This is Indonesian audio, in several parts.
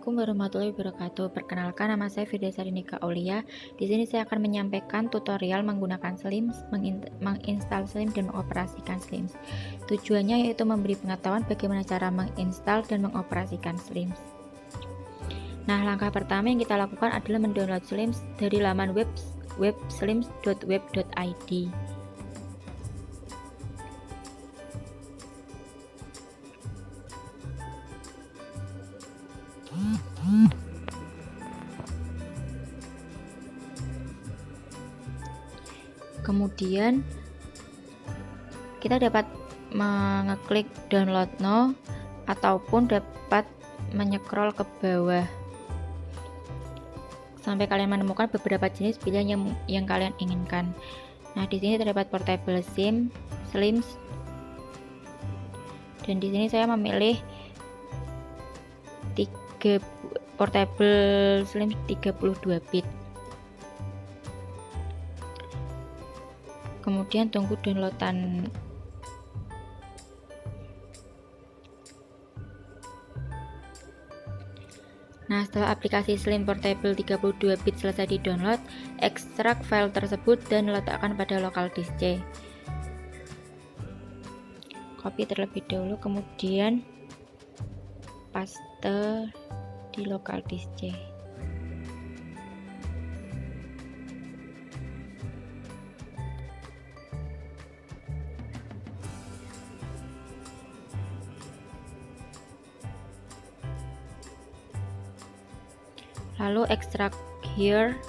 Assalamualaikum warahmatullahi wabarakatuh. Perkenalkan, nama saya Firdasari Nika Aulia. Di sini saya akan menyampaikan tutorial menggunakan Slims, menginstal Slims dan mengoperasikan Slims. Tujuannya yaitu memberi pengetahuan bagaimana cara menginstal dan mengoperasikan Slims. Nah, langkah pertama yang kita lakukan adalah mendownload Slims dari laman web slims.web.id. Kemudian kita dapat mengeklik download now ataupun dapat menycroll ke bawah sampai kalian menemukan beberapa jenis pilihan yang kalian inginkan. Nah, di sini terdapat portable Slims, dan di sini saya memilih portable Slims 32 bit. Kemudian tunggu downloadan. Nah, setelah aplikasi Slim Portable 32 bit selesai di-download, ekstrak file tersebut dan letakkan pada local disk C. Copy terlebih dahulu, kemudian paste di local disk C. Lalu ekstrak here.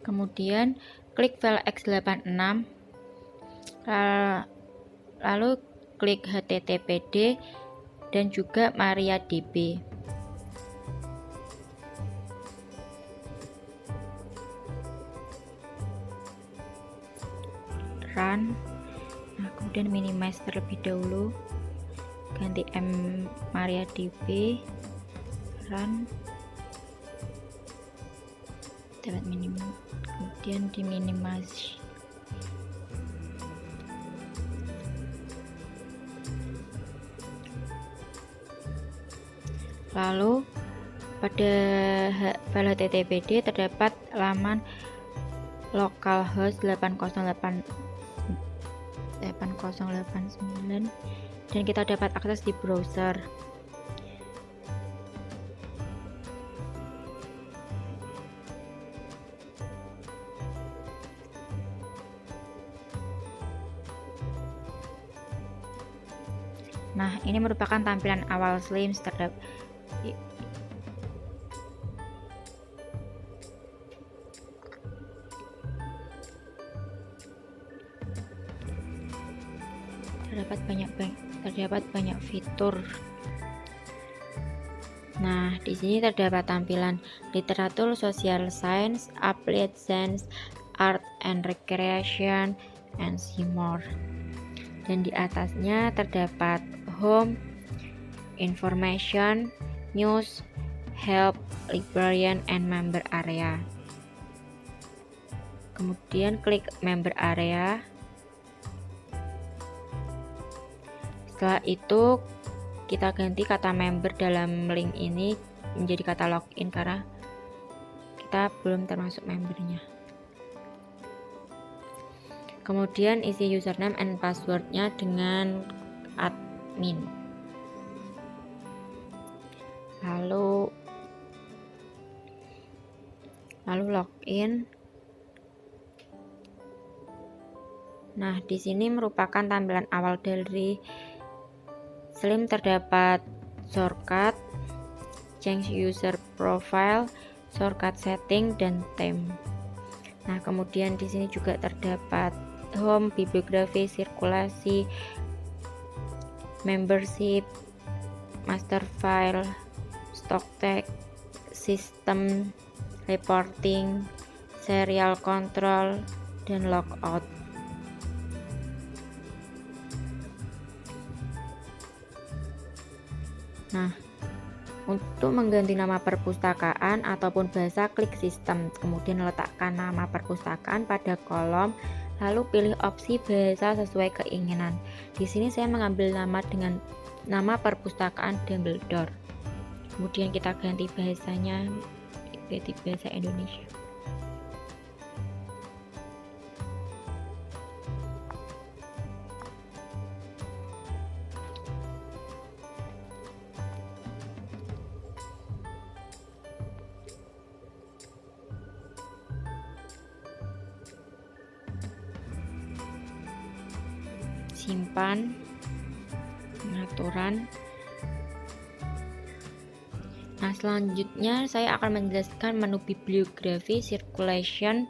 Kemudian klik file x86, lalu klik httpd dan juga MariaDB. Run. Nah, kemudian minimize terlebih dahulu, ganti MariaDB, run, dapat minimum, kemudian di minimize. Lalu pada file httpd terdapat laman localhost 8089 dan kita dapat akses di browser. Nah, ini merupakan tampilan awal Slims. Terdapat banyak fitur. Nah, di sini terdapat tampilan literatur, social science, applied science, art and recreation, and more. Dan di atasnya terdapat home, information, news, help, librarian, and member area. Kemudian klik member area. Setelah itu kita ganti kata member dalam link ini menjadi kata login karena kita belum termasuk membernya. Kemudian isi username and passwordnya dengan admin. Lalu login. Nah, di sini merupakan tampilan awal dari Slim. Terdapat shortcut, change user profile, shortcut setting, dan theme. Nah, kemudian di sini juga terdapat home, bibliografi, sirkulasi, membership, master file, stock tag, system, reporting, serial control, dan logout. Nah, untuk mengganti nama perpustakaan ataupun bahasa, klik sistem, kemudian letakkan nama perpustakaan pada kolom, lalu pilih opsi bahasa sesuai keinginan. Di sini saya mengambil nama dengan nama perpustakaan Dumbledore. Kemudian kita ganti bahasanya, ganti bahasa Indonesia. Simpan pengaturan. Nah, selanjutnya saya akan menjelaskan menu bibliografi, circulation,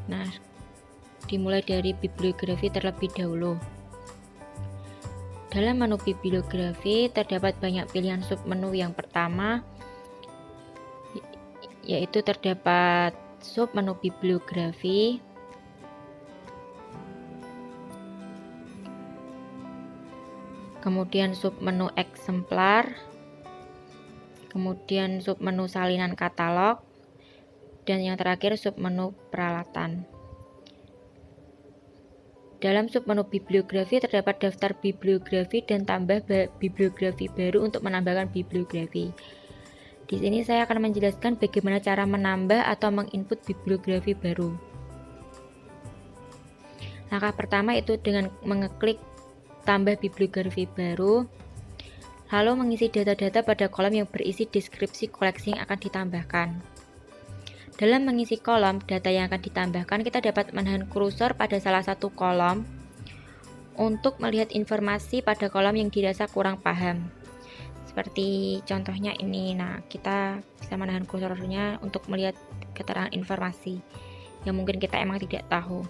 nah, dimulai dari bibliografi terlebih dahulu. Dalam menu bibliografi terdapat banyak pilihan submenu. Yang pertama yaitu terdapat submenu bibliografi, kemudian submenu eksemplar, kemudian submenu salinan katalog, dan yang terakhir submenu peralatan. Dalam submenu bibliografi terdapat daftar bibliografi dan tambah bibliografi baru untuk menambahkan bibliografi. Di sini saya akan menjelaskan bagaimana cara menambah atau menginput bibliografi baru. Langkah pertama itu dengan mengeklik tambah bibliografi baru, lalu mengisi data-data pada kolom yang berisi deskripsi koleksi yang akan ditambahkan. Dalam mengisi kolom data yang akan ditambahkan, kita dapat menahan kursor pada salah satu kolom untuk melihat informasi pada kolom yang dirasa kurang paham. Seperti contohnya ini. Nah, kita bisa menahan kursornya untuk melihat keterangan informasi yang mungkin kita emang tidak tahu.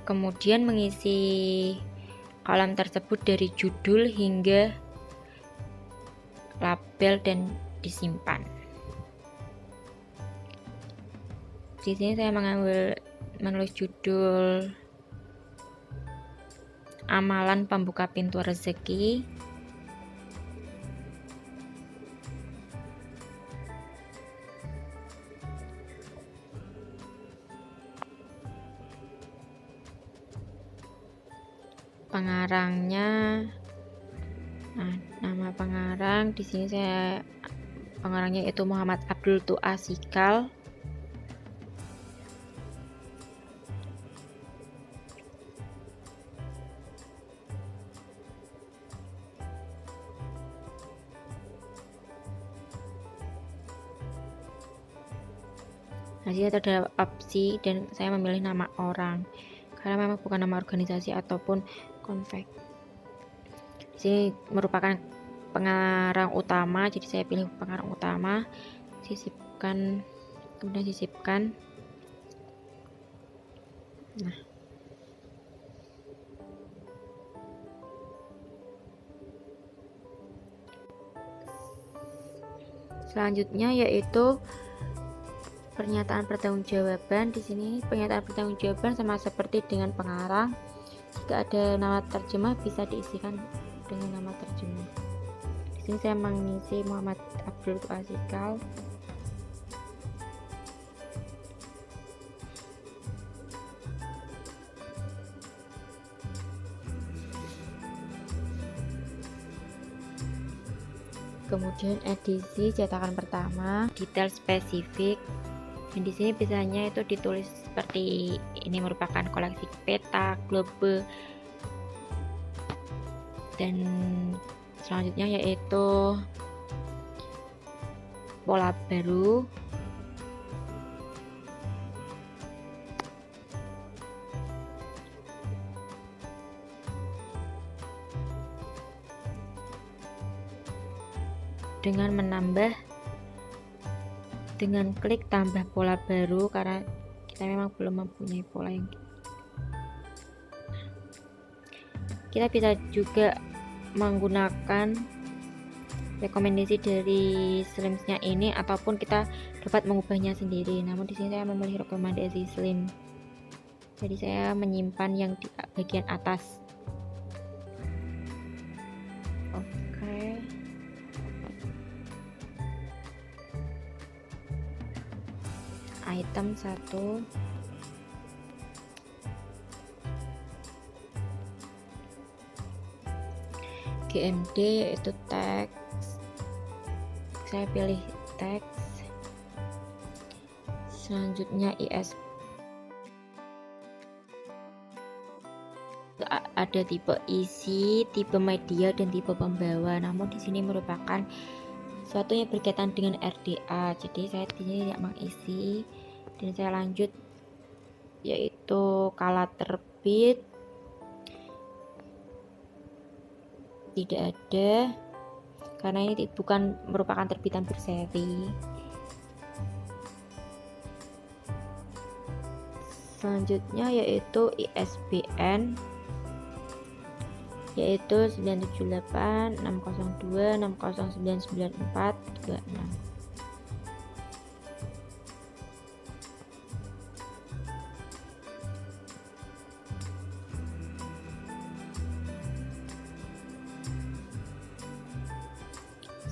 Kemudian mengisi kolom tersebut dari judul hingga label dan disimpan. Di sini saya menulis judul Amalan Pembuka Pintu Rezeki. Pengarangnya, nah, nama pengarang di sini pengarangnya itu Muhammad Abdul Tu'ah Sikal. Nah, sini terdapat opsi dan saya memilih nama orang karena memang bukan nama organisasi ataupun konvek. Di sini merupakan pengarang utama, jadi saya pilih pengarang utama. Sisipkan, kemudian sisipkan. Nah, selanjutnya yaitu pernyataan pertanggungjawaban. Di sini pernyataan pertanggungjawaban sama seperti dengan pengarang. Jika ada nama terjemah bisa diisikan dengan nama terjemah. Di sini saya mengisi Muhammad Abdul Tu'ah Sikal. Kemudian edisi cetakan pertama, detail spesifik. Dan di sini biasanya itu ditulis seperti ini, merupakan koleksi peta, globe, dan selanjutnya yaitu pola baru. Dengan menambah dengan klik tambah pola baru karena kita memang belum mempunyai pola yang kita bisa juga menggunakan rekomendasi dari slimsnya ini ataupun kita dapat mengubahnya sendiri. Namun di sini saya memilih rekomendasi slim, jadi saya menyimpan yang di bagian atas. Oke, item 1, GMD yaitu teks, saya pilih teks. Selanjutnya ISP, ada tipe isi, tipe media, dan tipe pembawa. Namun di sini merupakan suatu yang berkaitan dengan RDA, jadi saya di sini tidak mengisi dan saya lanjut, yaitu kala terbit tidak ada karena ini bukan merupakan terbitan berseri. Selanjutnya yaitu ISBN, yaitu 978 602 60994 26.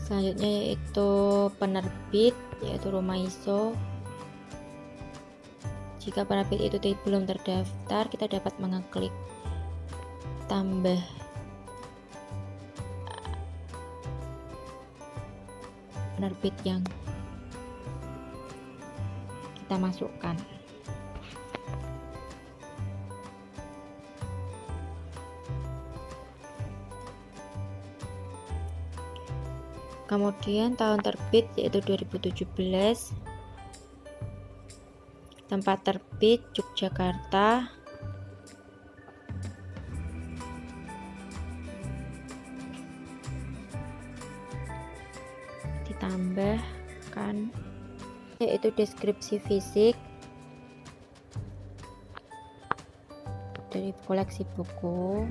Selanjutnya yaitu penerbit, yaitu Rumaiso. Jika penerbit itu belum terdaftar, kita dapat mengeklik tambah penerbit yang kita masukkan. Kemudian tahun terbit yaitu 2017, tempat terbit Yogyakarta, ditambahkan yaitu deskripsi fisik dari koleksi buku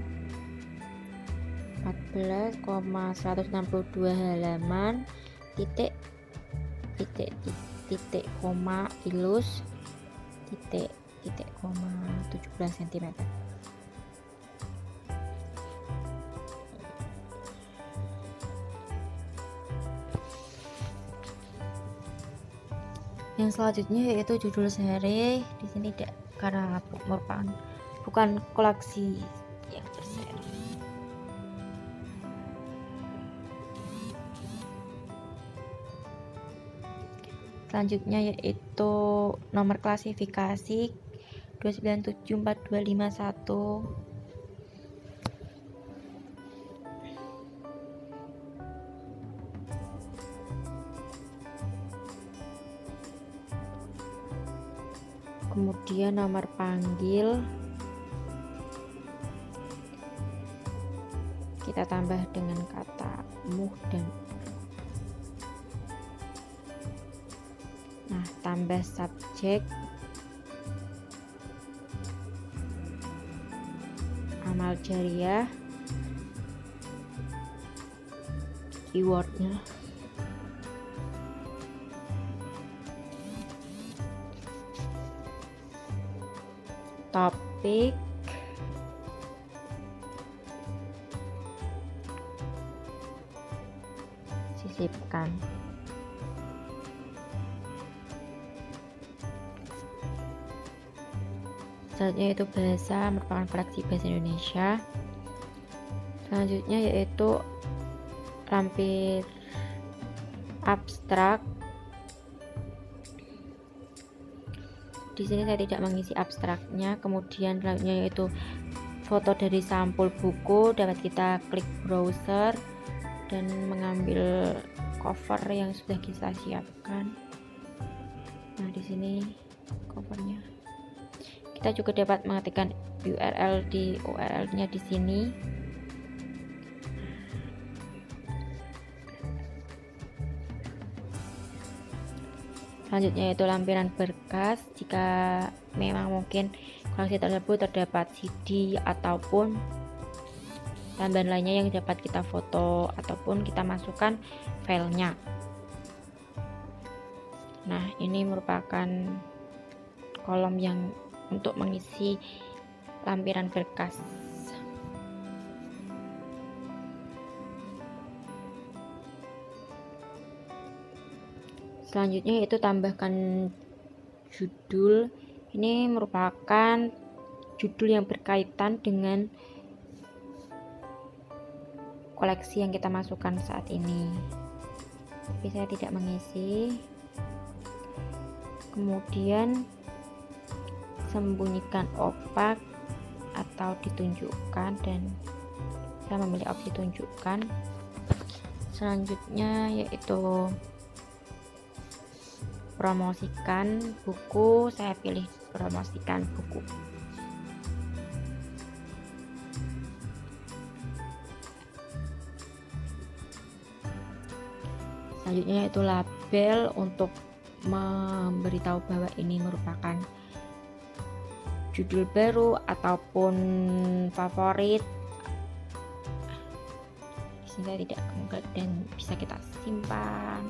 14,162 halaman, titik koma ilus titik koma 17 cm. Yang selanjutnya yaitu judul seri. Di sini tidak, karena merupakan bukan koleksi yang berseri. Selanjutnya yaitu nomor klasifikasi 2974251. Kemudian nomor panggil kita tambah dengan kata muh dan tambah subjek amal jariah, keywordnya topik, sisipkan. Selanjutnya yaitu bahasa, merupakan koleksi bahasa Indonesia. Selanjutnya yaitu lampir abstrak. Di sini saya tidak mengisi abstraknya. Kemudian selanjutnya yaitu foto dari sampul buku, dapat kita klik browser dan mengambil cover yang sudah kita siapkan. Nah, di sini covernya. Kita juga dapat mengetikkan URL di URL-nya di sini. Selanjutnya yaitu lampiran berkas. Jika memang mungkin koleksi tersebut terdapat CD ataupun tambahan lainnya yang dapat kita foto ataupun kita masukkan filenya. Nah, ini merupakan kolom yang untuk mengisi lampiran berkas. Selanjutnya yaitu tambahkan judul. Ini merupakan judul yang berkaitan dengan koleksi yang kita masukkan saat ini. Tapi saya tidak mengisi. Kemudian sembunyikan opak atau ditunjukkan, dan saya memilih opsi tunjukkan. Selanjutnya yaitu promosikan buku. Saya pilih promosikan buku. Selanjutnya yaitu label untuk memberitahu bahwa ini merupakan judul baru ataupun favorit. Sehingga tidak enggak dan bisa kita simpan.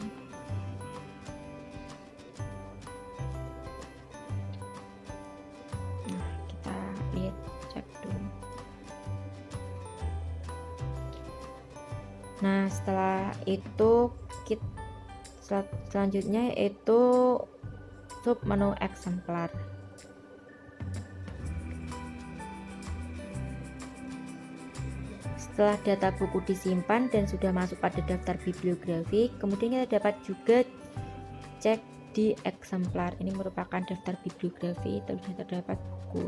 Nah, kita lihat, cek dulu. Nah, setelah itu selanjutnya yaitu sub menu eksemplar. Setelah data buku disimpan dan sudah masuk pada daftar bibliografi, kemudian kita dapat juga cek di eksemplar. Ini merupakan daftar bibliografi, terdapat buku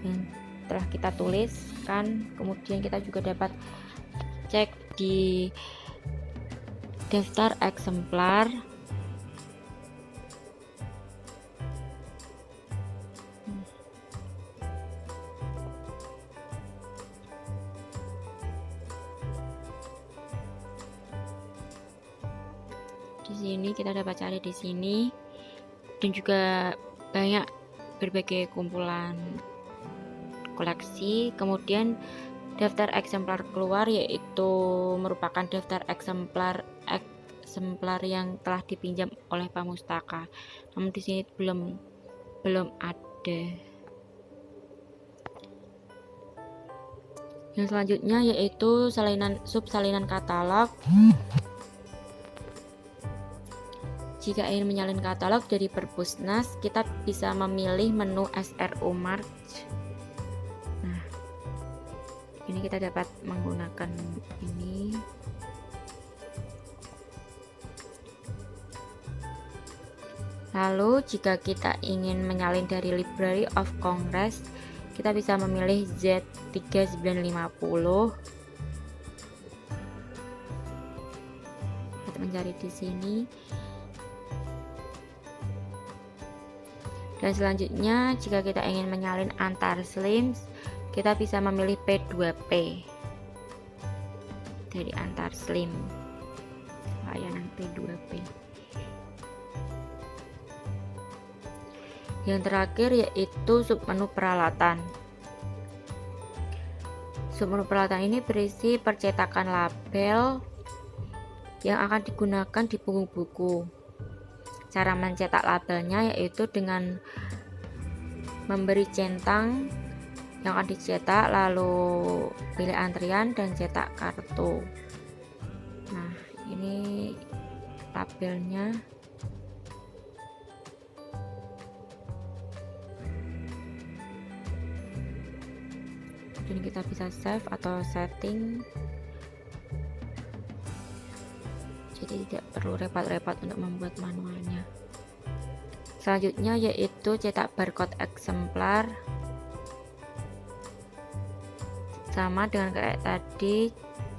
yang telah kita tuliskan. Kemudian kita juga dapat cek di daftar eksemplar. Di sini kita dapat cari di sini, dan juga banyak berbagai kumpulan koleksi. Kemudian daftar eksemplar keluar yaitu merupakan daftar eksemplar yang telah dipinjam oleh pemustaka. Namun di sini belum ada. Yang selanjutnya yaitu salinan katalog. Jika ingin menyalin katalog dari Perpusnas, kita bisa memilih menu SRO March. Nah, ini kita dapat menggunakan ini. Lalu jika kita ingin menyalin dari Library of Congress, kita bisa memilih Z3950. Kita mencari di sini. Dan selanjutnya jika kita ingin menyalin antar slims, kita bisa memilih P2P dari antar slim, layanan P2P. Yang terakhir yaitu submenu peralatan. Submenu peralatan ini berisi percetakan label yang akan digunakan di punggung buku. Cara mencetak labelnya yaitu dengan memberi centang yang akan dicetak, lalu pilih antrian dan cetak kartu. Nah, ini labelnya. Dan kita bisa save atau setting, jadi tidak perlu repot-repot untuk membuat manualnya. Selanjutnya yaitu cetak barcode eksemplar. Sama dengan kayak tadi,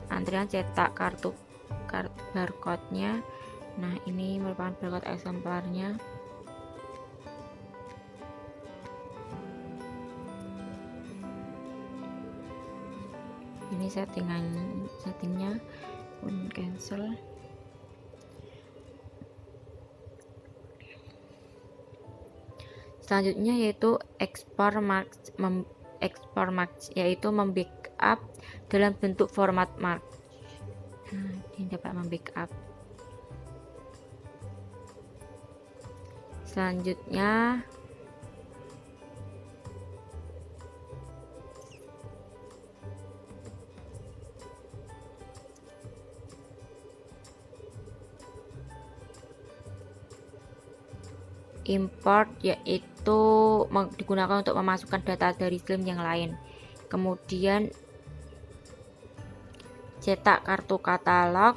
antrian cetak kartu barcode-nya. Nah, ini merupakan barcode eksemplarnya. Ini settingnya pun cancel. Selanjutnya yaitu export marks yaitu membackup dalam bentuk format mark. Nah, ini dapat membackup. Selanjutnya import yaitu digunakan untuk memasukkan data dari Slim yang lain. Kemudian cetak kartu katalog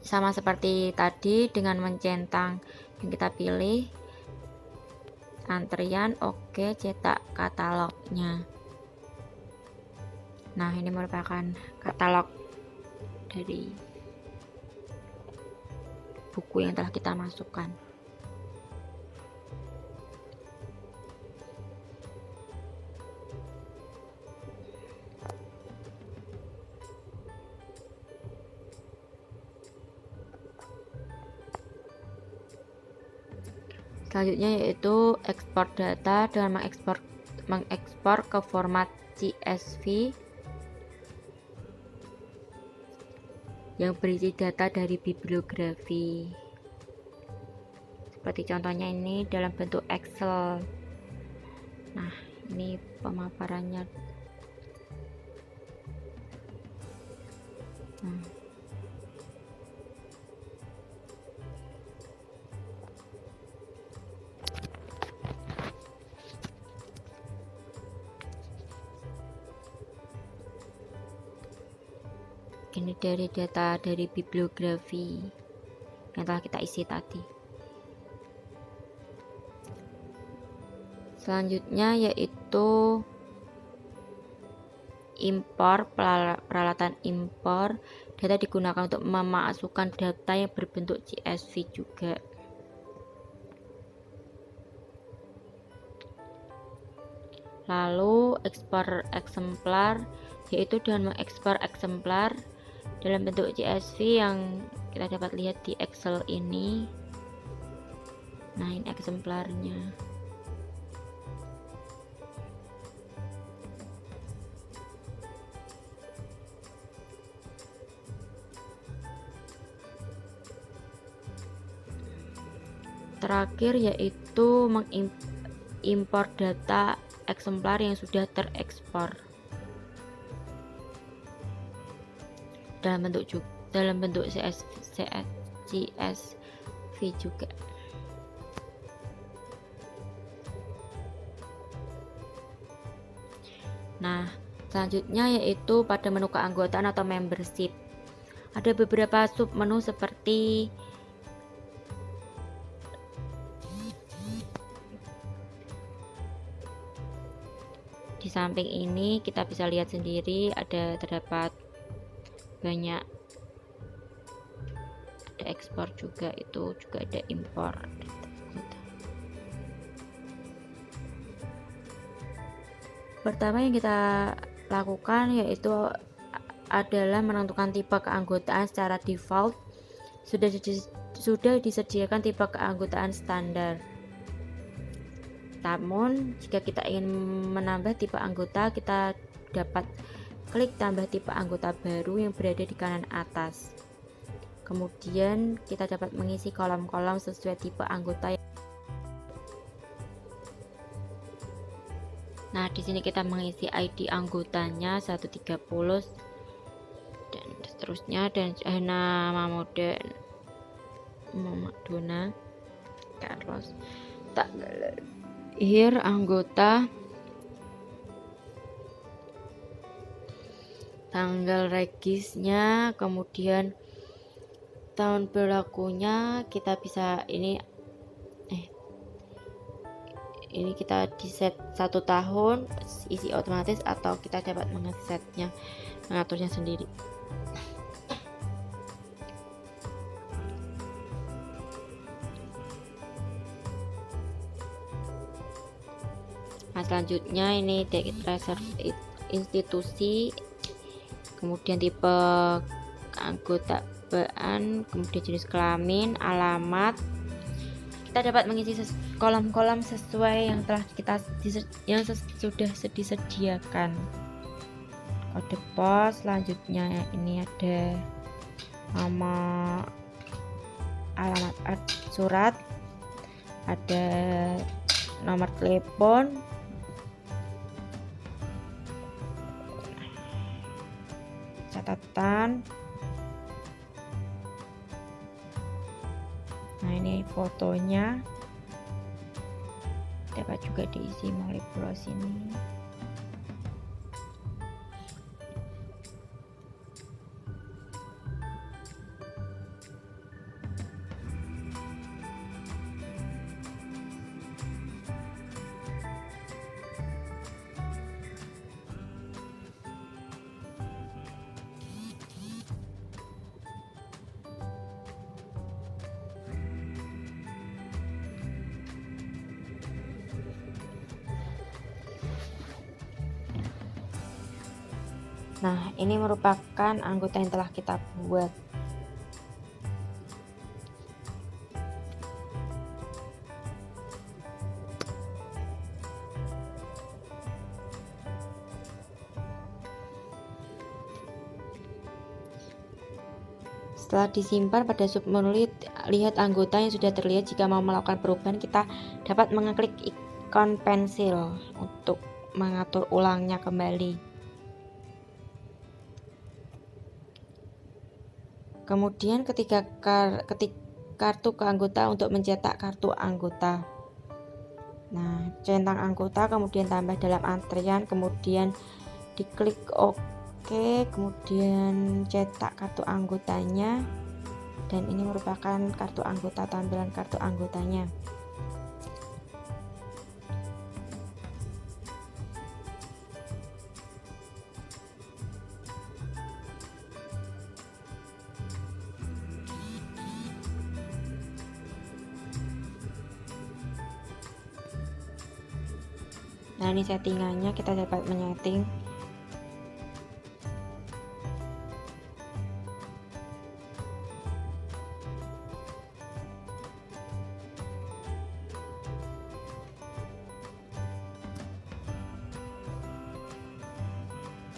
sama seperti tadi dengan mencentang yang kita pilih antrian, oke, cetak katalognya. Nah, ini merupakan katalog dari buku yang telah kita masukkan. Selanjutnya yaitu ekspor data dengan mengekspor ke format CSV yang berisi data dari bibliografi. Seperti contohnya ini dalam bentuk Excel. Nah, ini pemaparannya. Ini dari data dari bibliografi yang telah kita isi tadi. Selanjutnya yaitu impor, peralatan impor. Data digunakan untuk memasukkan data yang berbentuk CSV juga. Lalu ekspor eksemplar, yaitu dengan mengekspor eksemplar dalam bentuk CSV yang kita dapat lihat di Excel ini. Nah, ini eksemplarnya. Terakhir yaitu mengimpor data eksemplar yang sudah terekspor dalam bentuk CSV juga. Nah, selanjutnya yaitu pada menu keanggotaan atau membership. Ada beberapa sub menu seperti di samping ini kita bisa lihat sendiri terdapat banyak, ada ekspor juga, itu juga ada impor. Pertama yang kita lakukan yaitu adalah menentukan tipe keanggotaan. Secara default sudah disediakan tipe keanggotaan standar. Namun jika kita ingin menambah tipe anggota, kita dapat klik tambah tipe anggota baru yang berada di kanan atas. Kemudian kita dapat mengisi kolom-kolom sesuai tipe anggota. Nah, di sini kita mengisi ID anggotanya 130 dan seterusnya, dan nama model Muhammad Dona Carlos, tanggal lahir anggota, tanggal regisnya, kemudian tahun berlakunya. Kita bisa ini kita di set 1 tahun, isi otomatis, atau kita dapat mengaturnya sendiri. Nah, selanjutnya ini date reserve institusi, kemudian tipe keanggotaan, kemudian jenis kelamin, alamat, kita dapat mengisi kolom-kolom sesuai yang telah sudah disediakan. Kode pos, selanjutnya ini ada nama, alamat surat, ada nomor telepon, catatan. Nah, ini fotonya dapat juga diisi melalui pulau sini. Nah, ini merupakan anggota yang telah kita buat. Setelah disimpan pada submenu, lihat anggota yang sudah terlihat. Jika mau melakukan perubahan, kita dapat mengeklik ikon pensil untuk mengatur ulangnya kembali. Kemudian ketik kartu keanggota untuk mencetak kartu anggota. Nah, centang anggota, kemudian tambah dalam antrian, kemudian diklik OK, kemudian cetak kartu anggotanya. Dan ini merupakan kartu anggota, tampilan kartu anggotanya. Nah, ini settingannya, kita dapat menyeting.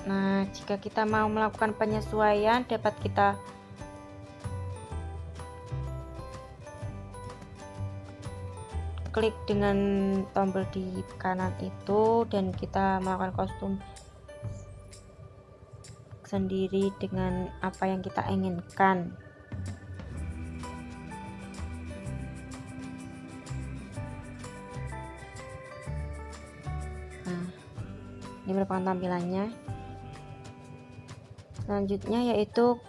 Nah, jika kita mau melakukan penyesuaian, dapat kita klik dengan tombol di kanan itu, dan kita melakukan kostum sendiri dengan apa yang kita inginkan. Nah, ini merupakan tampilannya. Selanjutnya yaitu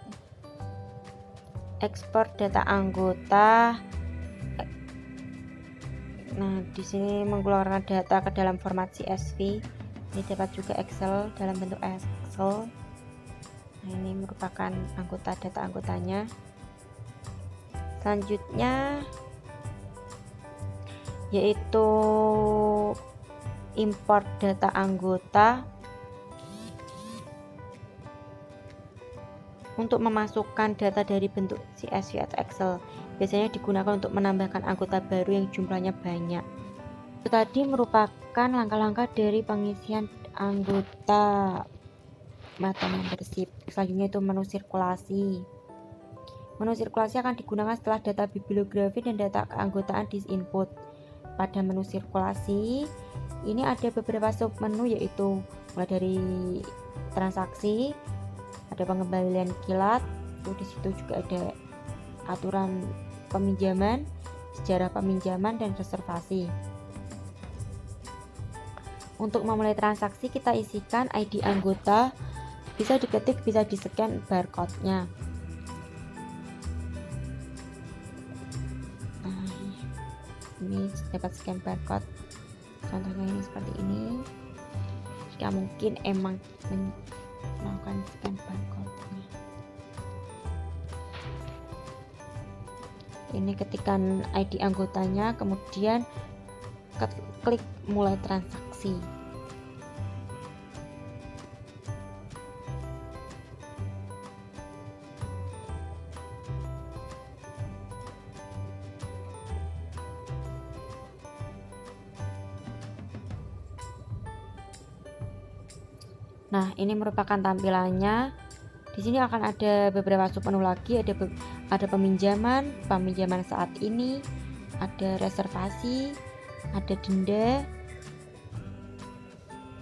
ekspor data anggota. Nah, di sini mengeluarkan data ke dalam format CSV. Ini dapat juga Excel, dalam bentuk Excel. Nah, ini merupakan data anggotanya. Selanjutnya yaitu import data anggota. Untuk memasukkan data dari bentuk CSV atau Excel, biasanya digunakan untuk menambahkan anggota baru yang jumlahnya banyak. Itu tadi merupakan langkah-langkah dari pengisian anggota mata membership. Selanjutnya itu menu sirkulasi. Menu sirkulasi akan digunakan setelah data bibliografi dan data keanggotaan diinput. Pada menu sirkulasi ini ada beberapa submenu, yaitu mulai dari transaksi, ada pengembalian kilat, di situ juga ada aturan peminjaman, sejarah peminjaman, dan reservasi. Untuk memulai transaksi, kita isikan ID anggota, bisa diketik, bisa di-scan barcode-nya. Nah, ini dapat scan barcode. Contohnya ini seperti ini. Jika mungkin emang melakukan scan barcode-nya. Ini ketikan ID anggotanya, kemudian klik mulai transaksi. Nah, ini merupakan tampilannya. Di sini akan ada beberapa submenu lagi, ada peminjaman saat ini, ada reservasi, ada denda,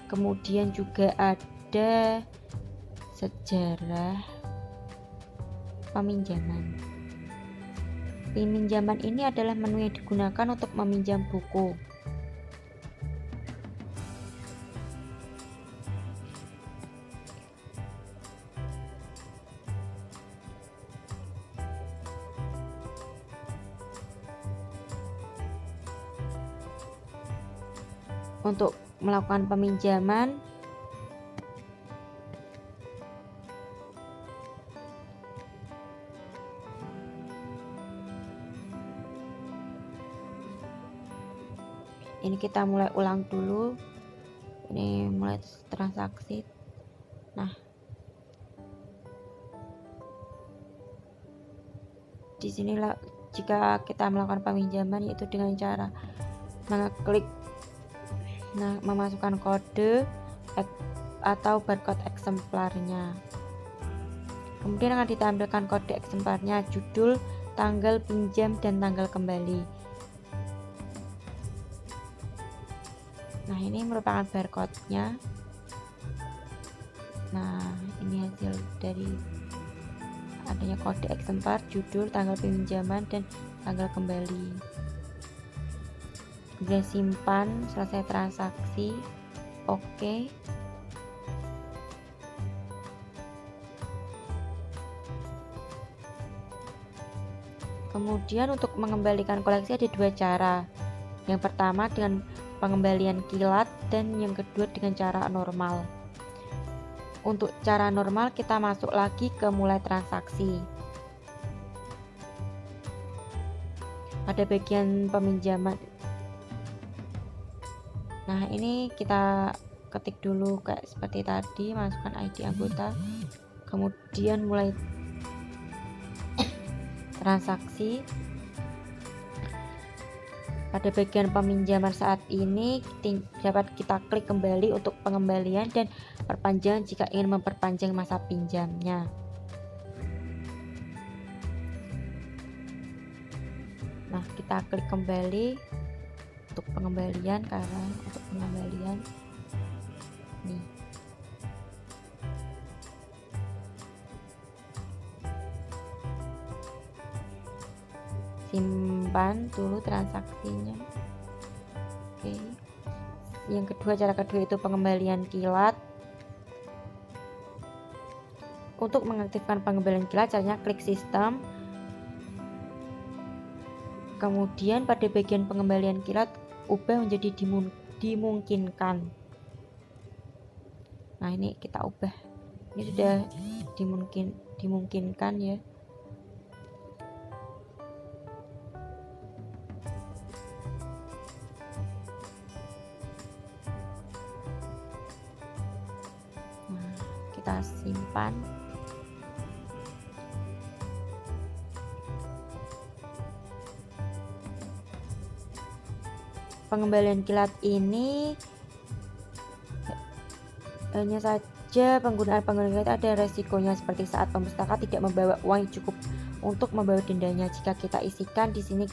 kemudian juga ada sejarah peminjaman. Peminjaman ini adalah menu yang digunakan untuk meminjam buku. Untuk melakukan peminjaman, ini kita mulai ulang dulu. Ini mulai transaksi. Nah, di sinilah jika kita melakukan peminjaman yaitu dengan cara mengeklik, memasukkan kode atau barcode eksemplarnya. Kemudian akan ditampilkan kode eksemplarnya, judul, tanggal pinjam, dan tanggal kembali. Nah, ini merupakan barcode-nya. Nah, ini hasil dari adanya kode eksemplar, judul, tanggal pinjaman, dan tanggal kembali. Kemudian simpan, selesai transaksi, oke. Kemudian untuk mengembalikan koleksi ada dua cara. Yang pertama dengan pengembalian kilat, dan yang kedua dengan cara normal. Untuk cara normal kita masuk lagi ke mulai transaksi. Pada bagian peminjaman, nah ini kita ketik dulu kayak seperti tadi, masukkan ID anggota, kemudian mulai transaksi. Pada bagian peminjaman saat ini dapat kita klik kembali untuk pengembalian dan perpanjangan jika ingin memperpanjang masa pinjamnya. Nah, kita klik kembali untuk pengembalian, karena untuk pengembalian nih. Simpan dulu transaksinya. Oke. Cara kedua itu pengembalian kilat. Untuk mengaktifkan pengembalian kilat, caranya klik sistem. Kemudian pada bagian pengembalian kilat ubah menjadi dimungkinkan. Nah, ini kita ubah. Ini sudah dimungkinkan ya. Nah, kita simpan. Pengembalian kilat ini hanya saja penggunaan kilat ada resikonya, seperti saat pemustaka tidak membawa uang yang cukup untuk membawa dendanya. Jika kita isikan di sini,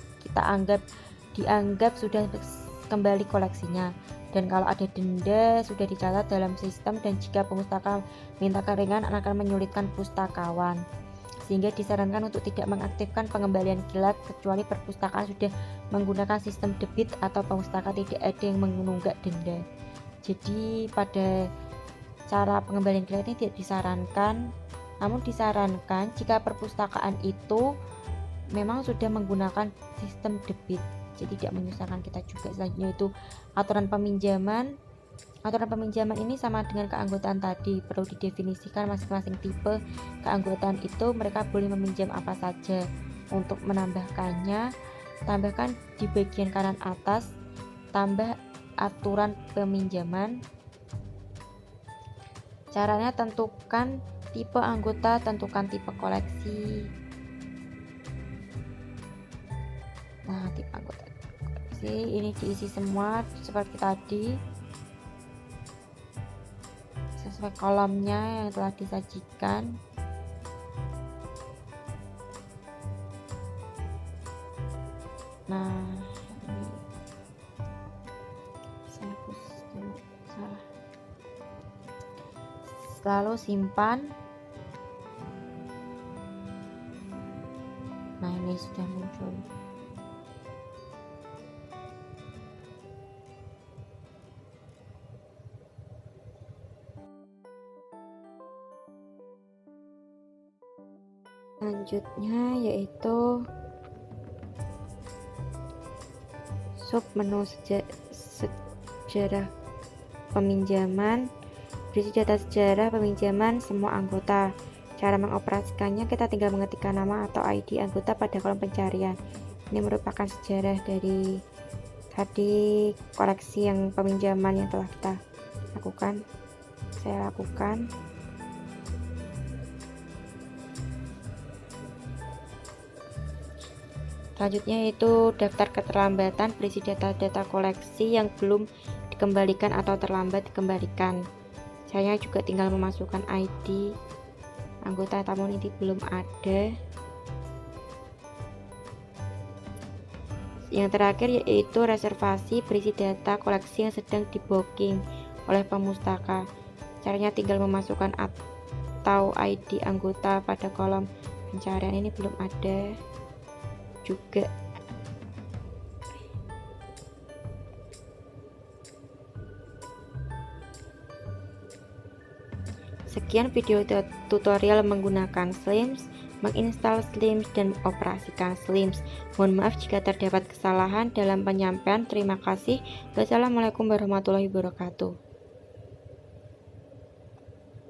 dianggap sudah kembali koleksinya. Dan kalau ada denda sudah dicatat dalam sistem, dan jika pemustaka minta keringan akan menyulitkan pustakawan. Sehingga disarankan untuk tidak mengaktifkan pengembalian kilat kecuali perpustakaan sudah menggunakan sistem debit atau pustaka tidak ada yang menunggak denda. Jadi pada cara pengembalian kilat ini tidak disarankan, namun disarankan jika perpustakaan itu memang sudah menggunakan sistem debit, jadi tidak menyusahkan kita juga. Selanjutnya itu aturan peminjaman. Aturan peminjaman ini sama dengan keanggotaan tadi, perlu didefinisikan masing-masing tipe keanggotaan itu mereka boleh meminjam apa saja. Untuk menambahkannya, tambahkan di bagian kanan atas, tambah aturan peminjaman. Caranya tentukan tipe anggota, tentukan tipe koleksi. Nah, tipe anggota koleksi ini diisi semua seperti tadi. sesuai kolomnya yang telah disajikan. Nah, ini saya hapus dulu, salah. Lalu simpan. Nah, ini sudah muncul. Selanjutnya yaitu sub menu sejarah peminjaman, berisi data sejarah peminjaman semua anggota. Cara mengoperasikannya, kita tinggal mengetikkan nama atau ID anggota pada kolom pencarian. Ini merupakan sejarah dari tadi koleksi yang peminjaman yang telah kita lakukan. Saya lakukan. Selanjutnya yaitu daftar keterlambatan, berisi data-data koleksi yang belum dikembalikan atau terlambat dikembalikan. Saya juga tinggal memasukkan ID anggota, namun ini belum ada. Yang terakhir yaitu reservasi, berisi data koleksi yang sedang di booking oleh pemustaka. Caranya tinggal memasukkan atau ID anggota pada kolom pencarian. Ini belum ada juga. Sekian video tutorial menggunakan Slims, menginstal Slims dan mengoperasikan Slims. Mohon maaf jika terdapat kesalahan dalam penyampaian. Terima kasih. Wassalamualaikum warahmatullahi wabarakatuh.